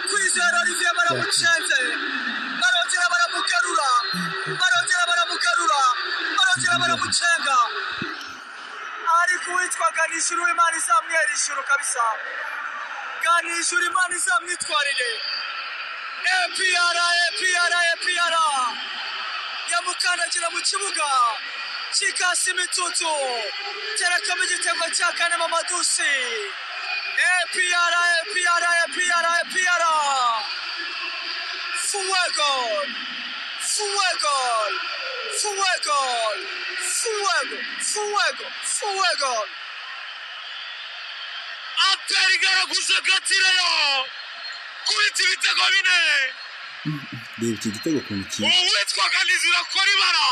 Kwizera Olivier baramucenze barongera baramugarura baramucenga ariko uwitwa Ganishuru Imana izamwera ijuru kabisa. Ganishuru Imana izamwitwarire. APR yamukandagira mu kibuga kikasi imitutu terekamo igitego cya kane Mamadusi. APR fuego. APR igaraguza gatirayo kubita ibitego bine. Reba iki gitego ku mukino uwitwa Ganishuru akora ibara.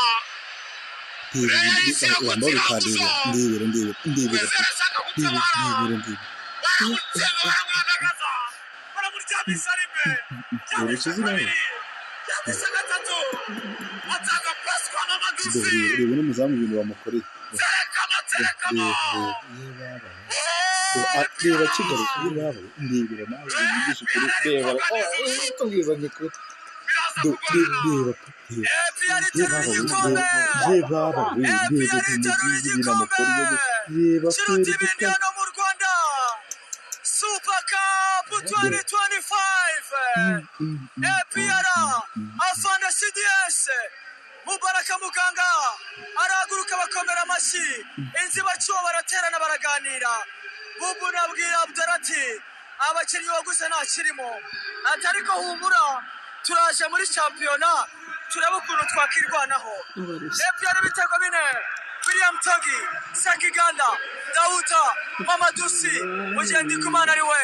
ndebera n'umuzamu ibintu bamukoreye reba kigaruka ndebera nawe yigisha ukuri reba tubwizanye kuri Super Cup 2025 APR afana CDS Mubaraka Muganga arahaguruka bakomera amashyi inzibacyuho baraterana baraganira. Bubu nabwira Abdurati abakinnyi baguze nta kirimo atariko humura turaje muri shampiyona turaba ukuntu twakirwanaho. APR ibitego bine William Togi, Sakiganda, Dauta, Mamadusi, Mugendikumana ari we.